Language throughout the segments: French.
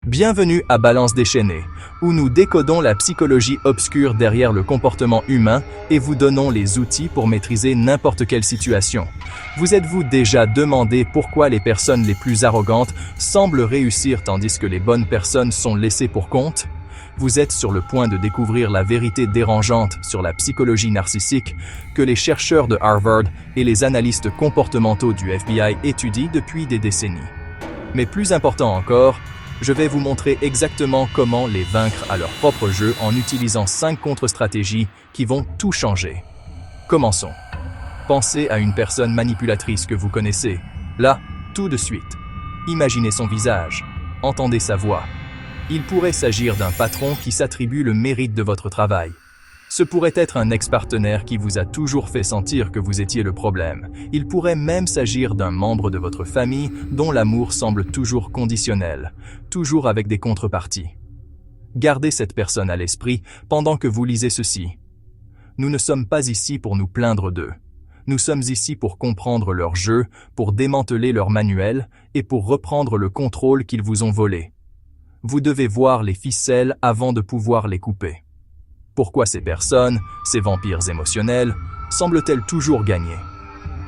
Bienvenue à Balance déchaînée, où nous décodons la psychologie obscure derrière le comportement humain et vous donnons les outils pour maîtriser n'importe quelle situation. Vous êtes-vous déjà demandé pourquoi les personnes les plus arrogantes semblent réussir tandis que les bonnes personnes sont laissées pour compte? Vous êtes sur le point de découvrir la vérité dérangeante sur la psychologie narcissique que les chercheurs de Harvard et les analystes comportementaux du FBI étudient depuis des décennies. Mais plus important encore, je vais vous montrer exactement comment les vaincre à leur propre jeu en utilisant 5 contre-stratégies qui vont tout changer. Commençons. Pensez à une personne manipulatrice que vous connaissez. Là, tout de suite. Imaginez son visage. Entendez sa voix. Il pourrait s'agir d'un patron qui s'attribue le mérite de votre travail. Ce pourrait être un ex-partenaire qui vous a toujours fait sentir que vous étiez le problème. Il pourrait même s'agir d'un membre de votre famille dont l'amour semble toujours conditionnel, toujours avec des contreparties. Gardez cette personne à l'esprit pendant que vous lisez ceci. Nous ne sommes pas ici pour nous plaindre d'eux. Nous sommes ici pour comprendre leur jeu, pour démanteler leur manuel et pour reprendre le contrôle qu'ils vous ont volé. Vous devez voir les ficelles avant de pouvoir les couper. Pourquoi ces personnes, ces vampires émotionnels, semblent-elles toujours gagner?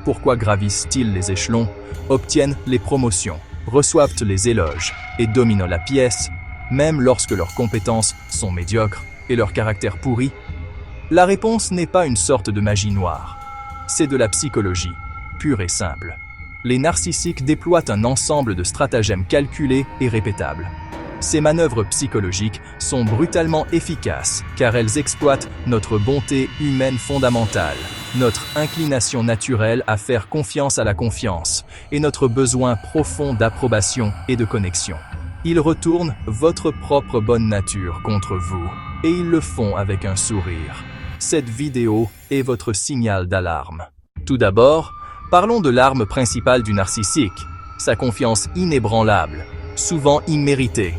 Pourquoi gravissent-ils les échelons, obtiennent les promotions, reçoivent les éloges et dominent la pièce, même lorsque leurs compétences sont médiocres et leur caractère pourri? La réponse n'est pas une sorte de magie noire. C'est de la psychologie, pure et simple. Les narcissiques déploient un ensemble de stratagèmes calculés et répétables. Ces manœuvres psychologiques sont brutalement efficaces car elles exploitent notre bonté humaine fondamentale, notre inclination naturelle à faire confiance à la confiance et notre besoin profond d'approbation et de connexion. Ils retournent votre propre bonne nature contre vous et ils le font avec un sourire. Cette vidéo est votre signal d'alarme. Tout d'abord, parlons de l'arme principale du narcissique, sa confiance inébranlable, souvent imméritée.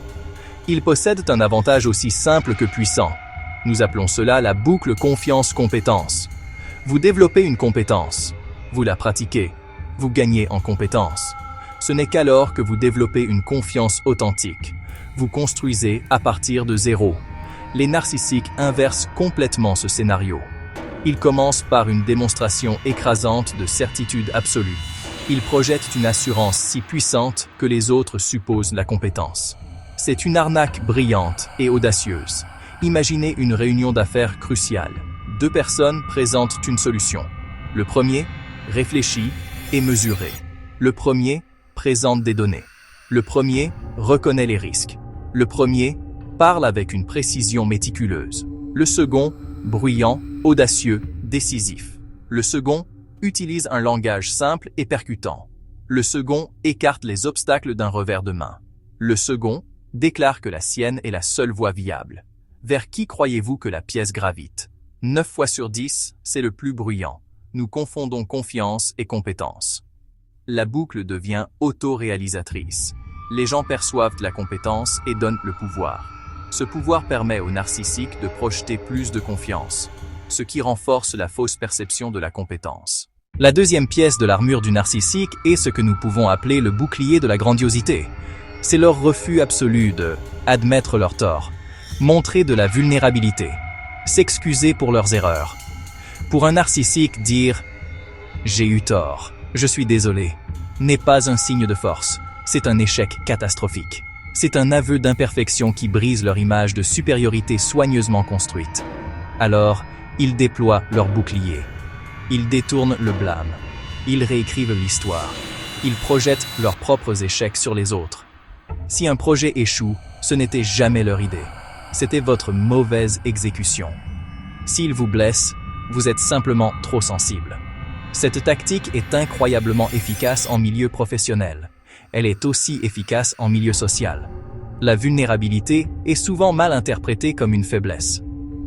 Ils possèdent un avantage aussi simple que puissant. Nous appelons cela la boucle confiance-compétence. Vous développez une compétence, vous la pratiquez, vous gagnez en compétence. Ce n'est qu'alors que vous développez une confiance authentique. Vous construisez à partir de zéro. Les narcissiques inversent complètement ce scénario. Ils commencent par une démonstration écrasante de certitude absolue. Ils projettent une assurance si puissante que les autres supposent la compétence. C'est une arnaque brillante et audacieuse. Imaginez une réunion d'affaires cruciale. 2 personnes présentent une solution. Le premier réfléchit et mesuré. Le premier présente des données. Le premier reconnaît les risques. Le premier parle avec une précision méticuleuse. Le second, bruyant, audacieux, décisif. Le second utilise un langage simple et percutant. Le second écarte les obstacles d'un revers de main. Le second déclare que la sienne est la seule voie viable. Vers qui croyez-vous que la pièce gravite? 9 fois sur 10, c'est le plus bruyant. Nous confondons confiance et compétence. La boucle devient auto-réalisatrice. Les gens perçoivent la compétence et donnent le pouvoir. Ce pouvoir permet aux narcissiques de projeter plus de confiance, ce qui renforce la fausse perception de la compétence. La deuxième pièce de l'armure du narcissique est ce que nous pouvons appeler le bouclier de la grandiosité. C'est leur refus absolu de admettre leurs torts, montrer de la vulnérabilité, s'excuser pour leurs erreurs. Pour un narcissique, dire « j'ai eu tort, je suis désolé » n'est pas un signe de force, c'est un échec catastrophique. C'est un aveu d'imperfection qui brise leur image de supériorité soigneusement construite. Alors, ils déploient leur bouclier. Ils détournent le blâme. Ils réécrivent l'histoire. Ils projettent leurs propres échecs sur les autres. Si un projet échoue, ce n'était jamais leur idée. C'était votre mauvaise exécution. S'ils vous blessent, vous êtes simplement trop sensible. Cette tactique est incroyablement efficace en milieu professionnel. Elle est aussi efficace en milieu social. La vulnérabilité est souvent mal interprétée comme une faiblesse.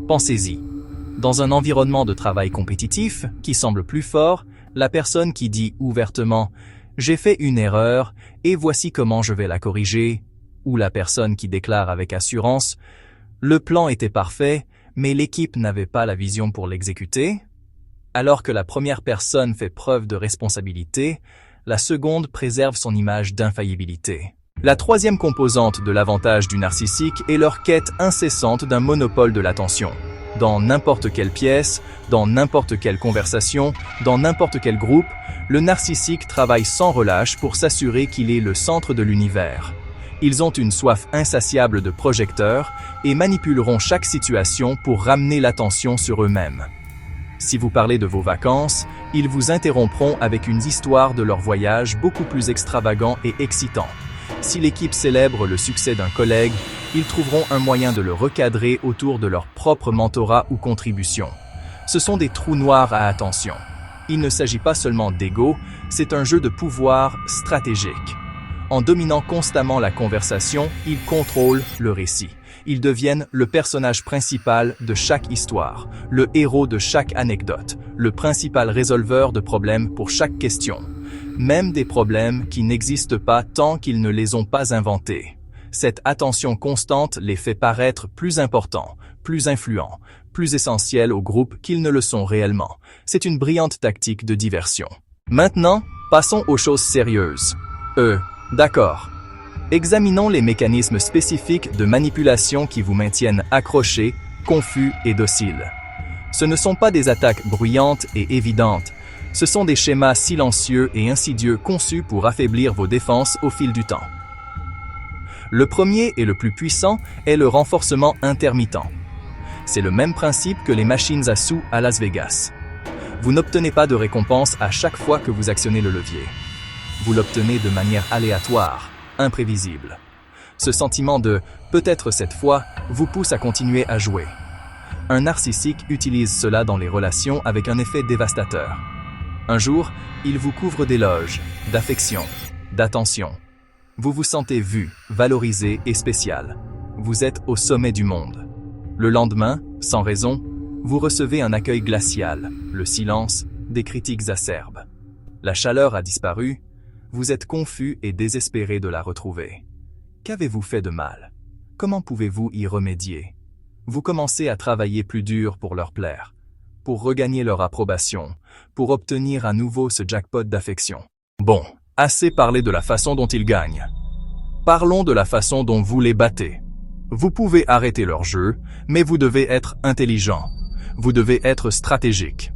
Pensez-y. Dans un environnement de travail compétitif, qui semble plus fort, la personne qui dit ouvertement « j'ai fait une erreur et voici comment je vais la corriger » ou la personne qui déclare avec assurance « le plan était parfait, mais l'équipe n'avait pas la vision pour l'exécuter », alors que la première personne fait preuve de responsabilité, la seconde préserve son image d'infaillibilité. La troisième composante de l'avantage du narcissique est leur quête incessante d'un monopole de l'attention. Dans n'importe quelle pièce, dans n'importe quelle conversation, dans n'importe quel groupe, le narcissique travaille sans relâche pour s'assurer qu'il est le centre de l'univers. Ils ont une soif insatiable de projecteurs et manipuleront chaque situation pour ramener l'attention sur eux-mêmes. Si vous parlez de vos vacances, ils vous interrompront avec une histoire de leur voyage beaucoup plus extravagant et excitant. Si l'équipe célèbre le succès d'un collègue, ils trouveront un moyen de le recadrer autour de leur propre mentorat ou contribution. Ce sont des trous noirs à attention. Il ne s'agit pas seulement d'ego, c'est un jeu de pouvoir stratégique. En dominant constamment la conversation, ils contrôlent le récit. Ils deviennent le personnage principal de chaque histoire, le héros de chaque anecdote, le principal résolveur de problèmes pour chaque question. Même des problèmes qui n'existent pas tant qu'ils ne les ont pas inventés. Cette attention constante les fait paraître plus importants, plus influents, plus essentiels au groupe qu'ils ne le sont réellement. C'est une brillante tactique de diversion. Maintenant, passons aux choses sérieuses. D'accord. Examinons les mécanismes spécifiques de manipulation qui vous maintiennent accrochés, confus et dociles. Ce ne sont pas des attaques bruyantes et évidentes, ce sont des schémas silencieux et insidieux conçus pour affaiblir vos défenses au fil du temps. Le premier et le plus puissant est le renforcement intermittent. C'est le même principe que les machines à sous à Las Vegas. Vous n'obtenez pas de récompense à chaque fois que vous actionnez le levier. Vous l'obtenez de manière aléatoire, imprévisible. Ce sentiment de « peut-être cette fois » vous pousse à continuer à jouer. Un narcissique utilise cela dans les relations avec un effet dévastateur. Un jour, il vous couvre d'éloges, d'affection, d'attention. Vous vous sentez vu, valorisé et spécial. Vous êtes au sommet du monde. Le lendemain, sans raison, vous recevez un accueil glacial, le silence, des critiques acerbes. La chaleur a disparu, vous êtes confus et désespéré de la retrouver. Qu'avez-vous fait de mal? Comment pouvez-vous y remédier? Vous commencez à travailler plus dur pour leur plaire, pour regagner leur approbation, pour obtenir à nouveau ce jackpot d'affection. Bon, assez parlé de la façon dont ils gagnent. Parlons de la façon dont vous les battez. Vous pouvez arrêter leur jeu, mais vous devez être intelligent. Vous devez être stratégique.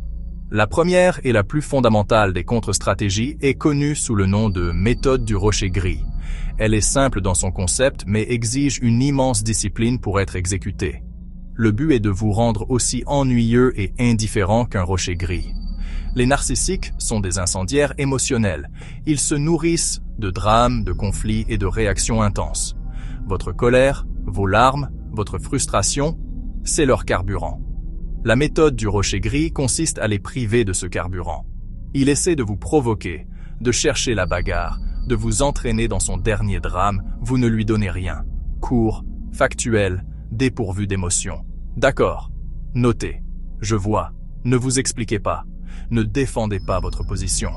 La première et la plus fondamentale des contre-stratégies est connue sous le nom de méthode du rocher gris. Elle est simple dans son concept, mais exige une immense discipline pour être exécutée. Le but est de vous rendre aussi ennuyeux et indifférent qu'un rocher gris. Les narcissiques sont des incendiaires émotionnels. Ils se nourrissent de drames, de conflits et de réactions intenses. Votre colère, vos larmes, votre frustration, c'est leur carburant. La méthode du rocher gris consiste à les priver de ce carburant. Il essaie de vous provoquer, de chercher la bagarre, de vous entraîner dans son dernier drame, vous ne lui donnez rien. Court, factuel, dépourvu d'émotion. D'accord. Notez. Je vois. Ne vous expliquez pas. Ne défendez pas votre position.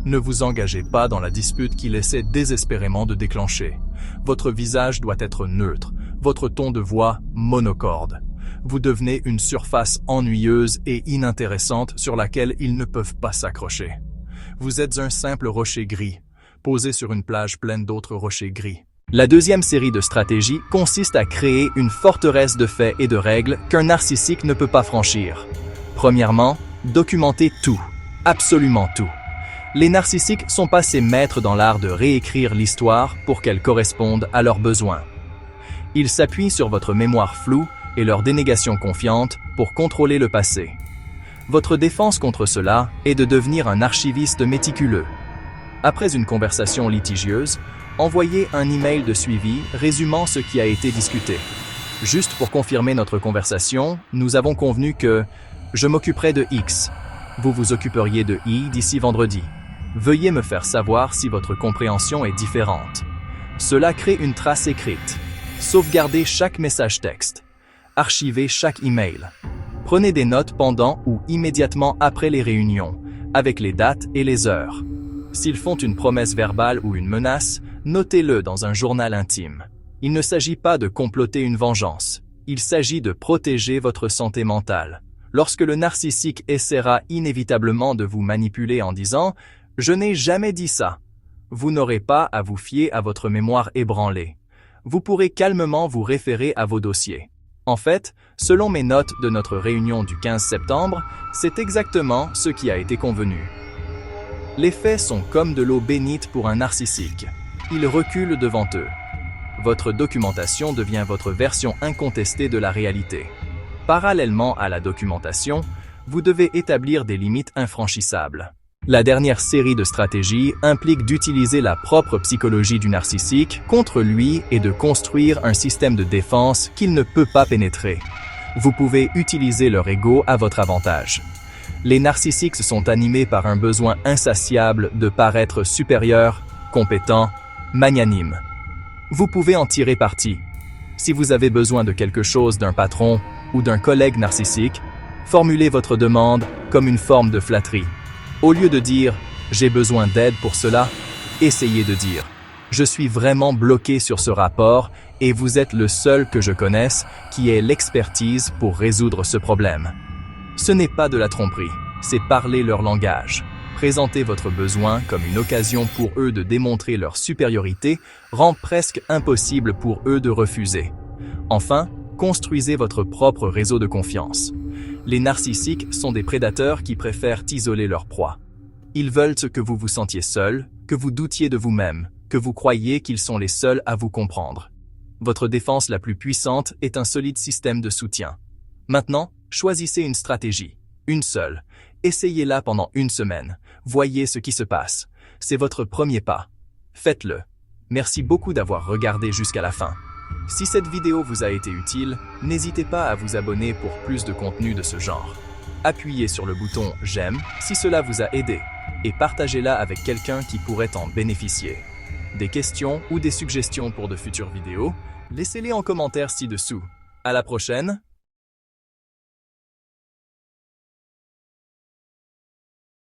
Ne vous engagez pas dans la dispute qu'il essaie désespérément de déclencher. Votre visage doit être neutre, votre ton de voix monocorde. Vous devenez une surface ennuyeuse et inintéressante sur laquelle ils ne peuvent pas s'accrocher. Vous êtes un simple rocher gris, posé sur une plage pleine d'autres rochers gris. La deuxième série de stratégies consiste à créer une forteresse de faits et de règles qu'un narcissique ne peut pas franchir. Premièrement, documentez tout, absolument tout. Les narcissiques sont passés maîtres dans l'art de réécrire l'histoire pour qu'elle corresponde à leurs besoins. Ils s'appuient sur votre mémoire floue et leur dénégation confiante pour contrôler le passé. Votre défense contre cela est de devenir un archiviste méticuleux. Après une conversation litigieuse, envoyez un email de suivi résumant ce qui a été discuté. Juste pour confirmer notre conversation, nous avons convenu que je m'occuperai de X. Vous vous occuperiez de Y d'ici vendredi. Veuillez me faire savoir si votre compréhension est différente. Cela crée une trace écrite. Sauvegardez chaque message texte. Archivez chaque email. Prenez des notes pendant ou immédiatement après les réunions, avec les dates et les heures. S'ils font une promesse verbale ou une menace, notez-le dans un journal intime. Il ne s'agit pas de comploter une vengeance. Il s'agit de protéger votre santé mentale. Lorsque le narcissique essaiera inévitablement de vous manipuler en disant « Je n'ai jamais dit ça », Vous n'aurez pas à vous fier à votre mémoire ébranlée. Vous pourrez calmement vous référer à vos dossiers. En fait, selon mes notes de notre réunion du 15 septembre, c'est exactement ce qui a été convenu. Les faits sont comme de l'eau bénite pour un narcissique. Ils reculent devant eux. Votre documentation devient votre version incontestée de la réalité. Parallèlement à la documentation, vous devez établir des limites infranchissables. La dernière série de stratégies implique d'utiliser la propre psychologie du narcissique contre lui et de construire un système de défense qu'il ne peut pas pénétrer. Vous pouvez utiliser leur ego à votre avantage. Les narcissiques sont animés par un besoin insatiable de paraître supérieur, compétent, magnanime. Vous pouvez en tirer parti. Si vous avez besoin de quelque chose d'un patron ou d'un collègue narcissique, formulez votre demande comme une forme de flatterie. Au lieu de dire « j'ai besoin d'aide pour cela », essayez de dire « je suis vraiment bloqué sur ce rapport et vous êtes le seul que je connaisse qui ait l'expertise pour résoudre ce problème ». Ce n'est pas de la tromperie, c'est parler leur langage. Présenter votre besoin comme une occasion pour eux de démontrer leur supériorité rend presque impossible pour eux de refuser. Enfin, construisez votre propre réseau de confiance. Les narcissiques sont des prédateurs qui préfèrent isoler leur proie. Ils veulent que vous vous sentiez seul, que vous doutiez de vous-même, que vous croyiez qu'ils sont les seuls à vous comprendre. Votre défense la plus puissante est un solide système de soutien. Maintenant, choisissez une stratégie, une seule. Essayez-la pendant une semaine. Voyez ce qui se passe. C'est votre premier pas. Faites-le. Merci beaucoup d'avoir regardé jusqu'à la fin. Si cette vidéo vous a été utile, n'hésitez pas à vous abonner pour plus de contenu de ce genre. Appuyez sur le bouton « J'aime » si cela vous a aidé et partagez-la avec quelqu'un qui pourrait en bénéficier. Des questions ou des suggestions pour de futures vidéos, laissez-les en commentaire ci-dessous. À la prochaine!